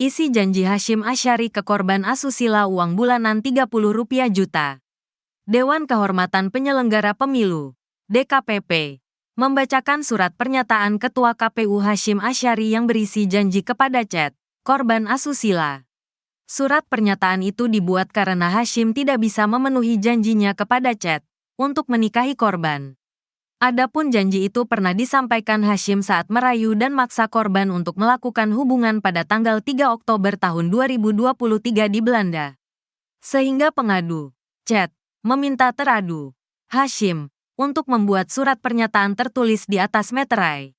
Isi janji Hasyim Asyari ke korban asusila uang bulanan Rp30 juta. Dewan Kehormatan Penyelenggara Pemilu, DKPP, membacakan surat pernyataan Ketua KPU Hasyim Asyari yang berisi janji kepada Chat, korban asusila. Surat pernyataan itu dibuat karena Hasyim tidak bisa memenuhi janjinya kepada Chat untuk menikahi korban. Adapun janji itu pernah disampaikan Hasyim saat merayu dan maksa korban untuk melakukan hubungan pada tanggal 3 Oktober tahun 2023 di Belanda. Sehingga pengadu, Chat, meminta teradu, Hasyim, untuk membuat surat pernyataan tertulis di atas meterai.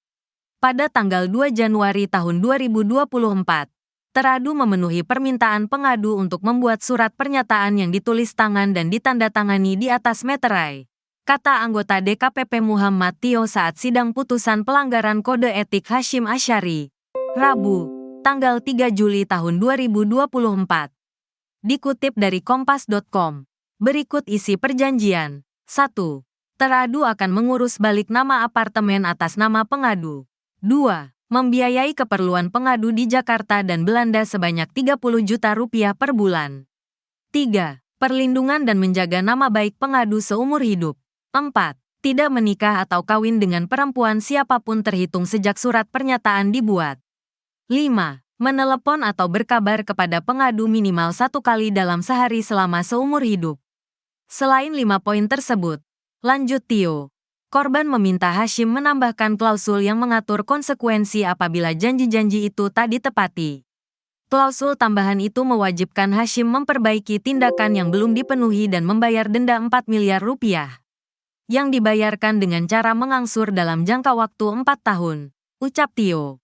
Pada tanggal 2 Januari tahun 2024, teradu memenuhi permintaan pengadu untuk membuat surat pernyataan yang ditulis tangan dan ditandatangani di atas meterai, kata anggota DKPP Muhammad Tio saat sidang putusan pelanggaran kode etik Hasyim Asyari, Rabu, tanggal 3 Juli tahun 2024. Dikutip dari kompas.com, berikut isi perjanjian. 1. Teradu akan mengurus balik nama apartemen atas nama pengadu. 2. Membiayai keperluan pengadu di Jakarta dan Belanda sebanyak Rp30 juta per bulan. 3. Perlindungan dan menjaga nama baik pengadu seumur hidup. 4. Tidak menikah atau kawin dengan perempuan siapapun terhitung sejak surat pernyataan dibuat. 5. Menelepon atau berkabar kepada pengadu minimal 1 kali dalam sehari selama seumur hidup. Selain 5 poin tersebut, lanjut Tio, korban meminta Hasyim menambahkan klausul yang mengatur konsekuensi apabila janji-janji itu tak ditepati. Klausul tambahan itu mewajibkan Hasyim memperbaiki tindakan yang belum dipenuhi dan membayar denda Rp4 miliar yang dibayarkan dengan cara mengangsur dalam jangka waktu 4 tahun, ucap Tio.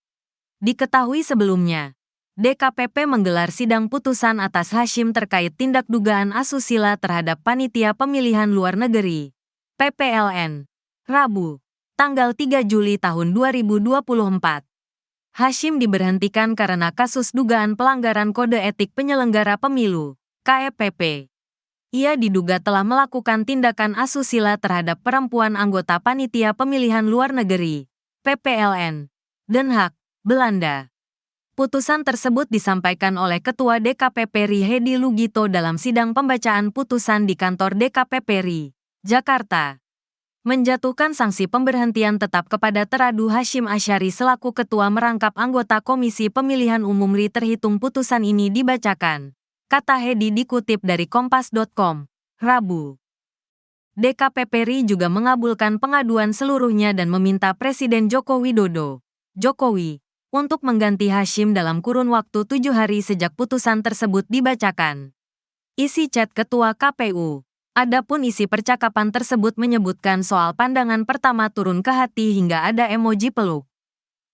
Diketahui sebelumnya, DKPP menggelar sidang putusan atas Hasyim terkait tindak dugaan asusila terhadap Panitia Pemilihan Luar Negeri, PPLN, Rabu, tanggal 3 Juli tahun 2024. Hasyim diberhentikan karena kasus dugaan pelanggaran kode etik penyelenggara pemilu, KEPP. Ia diduga telah melakukan tindakan asusila terhadap perempuan anggota Panitia Pemilihan Luar Negeri, PPLN, Den Haag, Belanda. Putusan tersebut disampaikan oleh Ketua DKPP RI Hedi Lugito dalam sidang pembacaan putusan di kantor DKPP RI, Jakarta. Menjatuhkan sanksi pemberhentian tetap kepada teradu Hasyim Asyari selaku Ketua merangkap anggota Komisi Pemilihan Umum RI terhitung putusan ini dibacakan, kata Hedi dikutip dari kompas.com, Rabu. DKPP RI juga mengabulkan pengaduan seluruhnya dan meminta Presiden Joko Widodo, Jokowi, untuk mengganti Hasyim dalam kurun waktu 7 hari sejak putusan tersebut dibacakan. Isi chat Ketua KPU. Adapun isi percakapan tersebut menyebutkan soal pandangan pertama turun ke hati hingga ada emoji peluk.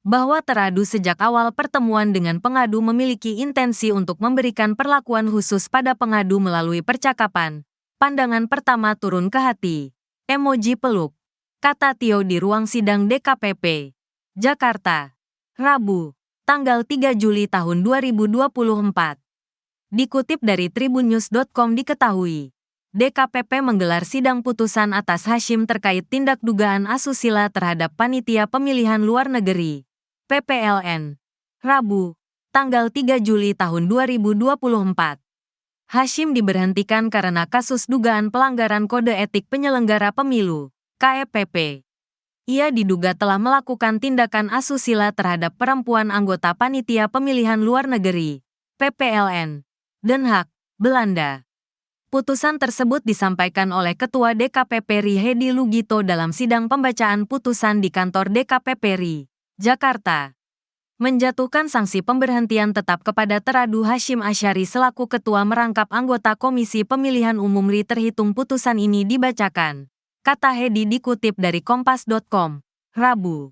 Bahwa teradu sejak awal pertemuan dengan pengadu memiliki intensi untuk memberikan perlakuan khusus pada pengadu melalui percakapan. Pandangan pertama turun ke hati. Emoji peluk. Kata Tio di ruang sidang DKPP, Jakarta. Rabu, tanggal 3 Juli tahun 2024. Dikutip dari tribunnews.com diketahui, DKPP menggelar sidang putusan atas Hasyim terkait tindak dugaan asusila terhadap Panitia Pemilihan Luar Negeri, PPLN, Rabu, tanggal 3 Juli tahun 2024. Hasyim diberhentikan karena kasus dugaan pelanggaran kode etik penyelenggara pemilu, KEPP. Ia diduga telah melakukan tindakan asusila terhadap perempuan anggota Panitia Pemilihan Luar Negeri, PPLN, Den Haag, Belanda. Putusan tersebut disampaikan oleh Ketua DKPP RI Hedi Lugito dalam sidang pembacaan putusan di kantor DKPP RI, Jakarta. Menjatuhkan sanksi pemberhentian tetap kepada teradu Hasyim Asyari selaku Ketua merangkap anggota Komisi Pemilihan Umum RI terhitung putusan ini dibacakan, kata Hedi dikutip dari kompas.com, Rabu.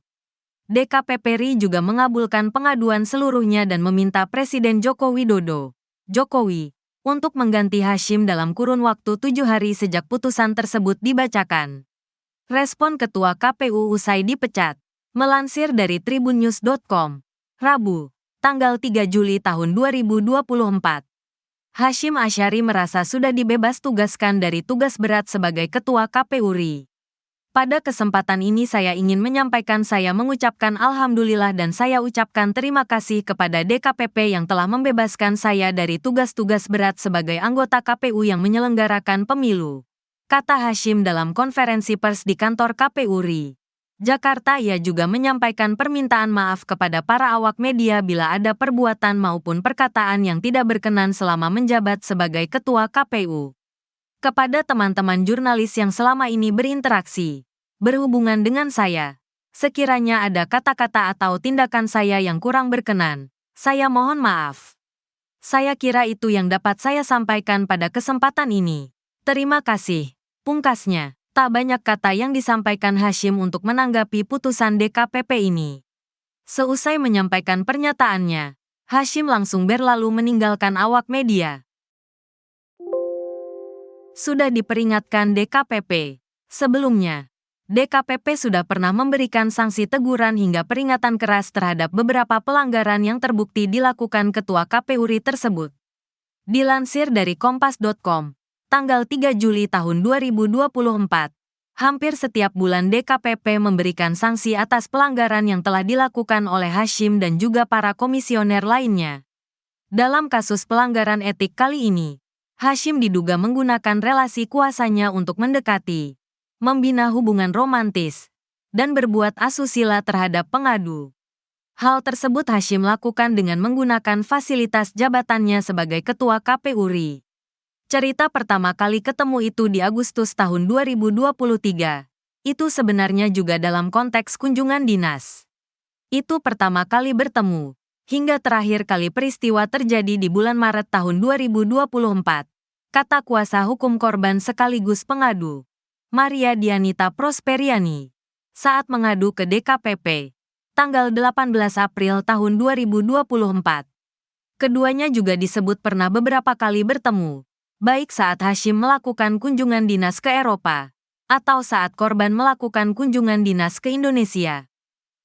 DKPP RI juga mengabulkan pengaduan seluruhnya dan meminta Presiden Joko Widodo, Jokowi, untuk mengganti Hasyim dalam kurun waktu 7 hari sejak putusan tersebut dibacakan. Respon Ketua KPU usai dipecat. Melansir dari tribunnews.com, Rabu, tanggal 3 Juli tahun 2024. Hasyim Asyari merasa sudah dibebas tugaskan dari tugas berat sebagai Ketua KPU RI. Pada kesempatan ini saya ingin menyampaikan saya mengucapkan alhamdulillah dan saya ucapkan terima kasih kepada DKPP yang telah membebaskan saya dari tugas-tugas berat sebagai anggota KPU yang menyelenggarakan pemilu, kata Hasyim dalam konferensi pers di kantor KPU RI Jakarta. Ia juga menyampaikan permintaan maaf kepada para awak media bila ada perbuatan maupun perkataan yang tidak berkenan selama menjabat sebagai ketua KPU. Kepada teman-teman jurnalis yang selama ini berinteraksi, berhubungan dengan saya, sekiranya ada kata-kata atau tindakan saya yang kurang berkenan, saya mohon maaf. Saya kira itu yang dapat saya sampaikan pada kesempatan ini. Terima kasih. Pungkasnya, tak banyak kata yang disampaikan Hasyim untuk menanggapi putusan DKPP ini. Seusai menyampaikan pernyataannya, Hasyim langsung berlalu meninggalkan awak media. Sudah diperingatkan DKPP. Sebelumnya, DKPP sudah pernah memberikan sanksi teguran hingga peringatan keras terhadap beberapa pelanggaran yang terbukti dilakukan Ketua KPU RI tersebut. Dilansir dari Kompas.com, tanggal 3 Juli tahun 2024, hampir setiap bulan DKPP memberikan sanksi atas pelanggaran yang telah dilakukan oleh Hasyim dan juga para komisioner lainnya. Dalam kasus pelanggaran etik kali ini, Hasyim diduga menggunakan relasi kuasanya untuk mendekati, membina hubungan romantis, dan berbuat asusila terhadap pengadu. Hal tersebut Hasyim lakukan dengan menggunakan fasilitas jabatannya sebagai Ketua KPU RI. Cerita pertama kali ketemu itu di Agustus tahun 2023. Itu sebenarnya juga dalam konteks kunjungan dinas. Itu pertama kali bertemu. Hingga terakhir kali peristiwa terjadi di bulan Maret tahun 2024, kata kuasa hukum korban sekaligus pengadu, Maria Dianita Prosperiani, saat mengadu ke DKPP, tanggal 18 April tahun 2024. Keduanya juga disebut pernah beberapa kali bertemu, baik saat Hasyim melakukan kunjungan dinas ke Eropa, atau saat korban melakukan kunjungan dinas ke Indonesia.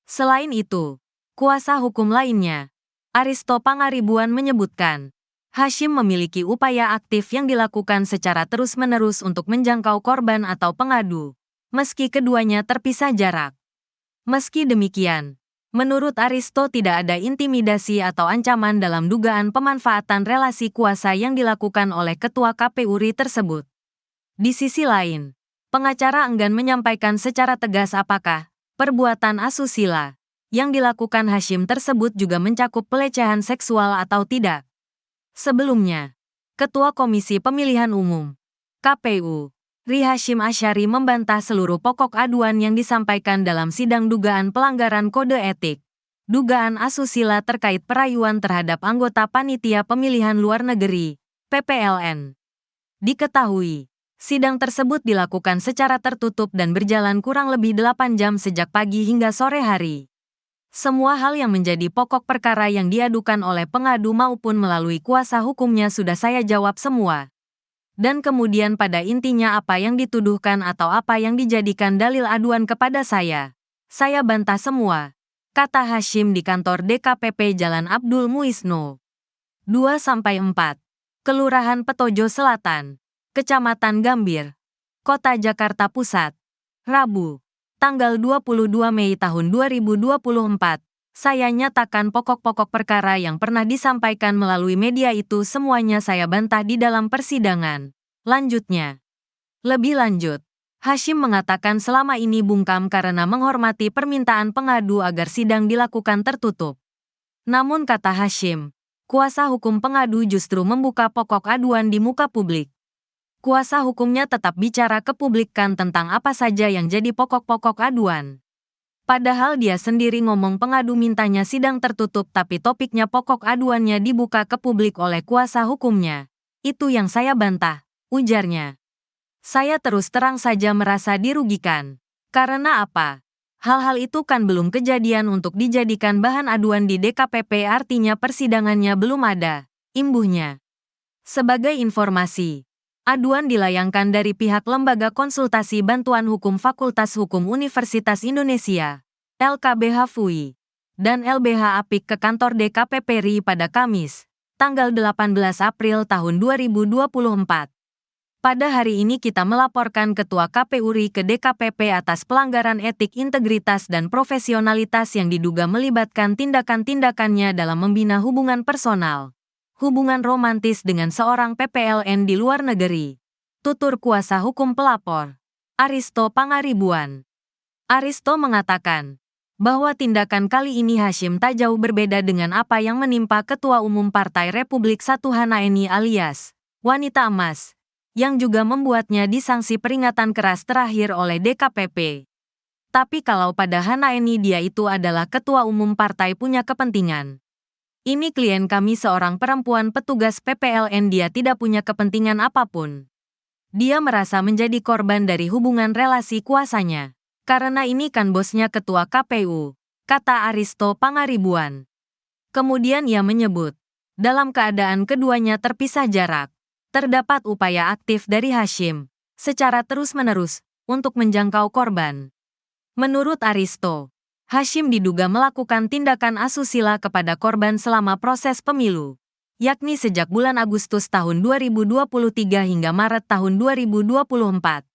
Selain itu, kuasa hukum lainnya, Aristo Pangaribuan menyebutkan, Hasyim memiliki upaya aktif yang dilakukan secara terus-menerus untuk menjangkau korban atau pengadu, meski keduanya terpisah jarak. Meski demikian, menurut Aristo tidak ada intimidasi atau ancaman dalam dugaan pemanfaatan relasi kuasa yang dilakukan oleh Ketua KPU RI tersebut. Di sisi lain, pengacara enggan menyampaikan secara tegas apakah perbuatan asusila yang dilakukan Hasyim tersebut juga mencakup pelecehan seksual atau tidak. Sebelumnya, Ketua Komisi Pemilihan Umum KPU RI Hasyim Asyari membantah seluruh pokok aduan yang disampaikan dalam sidang dugaan pelanggaran kode etik, dugaan asusila terkait perayuan terhadap anggota Panitia Pemilihan Luar Negeri (PPLN). Diketahui, sidang tersebut dilakukan secara tertutup dan berjalan kurang lebih 8 jam sejak pagi hingga sore hari. Semua hal yang menjadi pokok perkara yang diadukan oleh pengadu maupun melalui kuasa hukumnya sudah saya jawab semua. Dan kemudian pada intinya apa yang dituduhkan atau apa yang dijadikan dalil aduan kepada saya bantah semua, kata Hasyim di kantor DKPP Jalan Abdul Muisno 2-4, Kelurahan Petojo Selatan, Kecamatan Gambir, Kota Jakarta Pusat, Rabu, tanggal 22 Mei tahun 2024, saya nyatakan pokok-pokok perkara yang pernah disampaikan melalui media itu semuanya saya bantah di dalam persidangan. Lanjutnya. Lebih lanjut, Hasyim mengatakan selama ini bungkam karena menghormati permintaan pengadu agar sidang dilakukan tertutup. Namun kata Hasyim, kuasa hukum pengadu justru membuka pokok aduan di muka publik. Kuasa hukumnya tetap bicara ke publik tentang apa saja yang jadi pokok-pokok aduan. Padahal dia sendiri ngomong pengadu mintanya sidang tertutup tapi topiknya pokok aduannya dibuka ke publik oleh kuasa hukumnya. Itu yang saya bantah, ujarnya. Saya terus terang saja merasa dirugikan. Karena apa? Hal-hal itu kan belum kejadian untuk dijadikan bahan aduan di DKPP, artinya persidangannya belum ada, imbuhnya. Sebagai informasi, aduan dilayangkan dari pihak Lembaga Konsultasi Bantuan Hukum Fakultas Hukum Universitas Indonesia, LKBH FUI, dan LBH APIK ke kantor DKPP RI pada Kamis, tanggal 18 April tahun 2024. Pada hari ini kita melaporkan Ketua KPU RI ke DKPP atas pelanggaran etik, integritas, dan profesionalitas yang diduga melibatkan tindakan-tindakannya dalam membina hubungan personal, hubungan romantis dengan seorang PPLN di luar negeri. Tutur kuasa hukum pelapor, Aristo Pangaribuan. Aristo mengatakan bahwa tindakan kali ini Hasyim tak jauh berbeda dengan apa yang menimpa Ketua Umum Partai Republik Satu Hanaeni alias Wanita Emas, yang juga membuatnya disangsi peringatan keras terakhir oleh DKPP. Tapi kalau pada Hanaeni dia itu adalah ketua umum partai punya kepentingan. Ini klien kami seorang perempuan petugas PPLN, dia tidak punya kepentingan apapun. Dia merasa menjadi korban dari hubungan relasi kuasanya. Karena ini kan bosnya ketua KPU, kata Aristo Pangaribuan. Kemudian ia menyebut, dalam keadaan keduanya terpisah jarak, terdapat upaya aktif dari Hasyim secara terus-menerus untuk menjangkau korban. Menurut Aristo, Hasyim diduga melakukan tindakan asusila kepada korban selama proses pemilu, yakni sejak bulan Agustus tahun 2023 hingga Maret tahun 2024.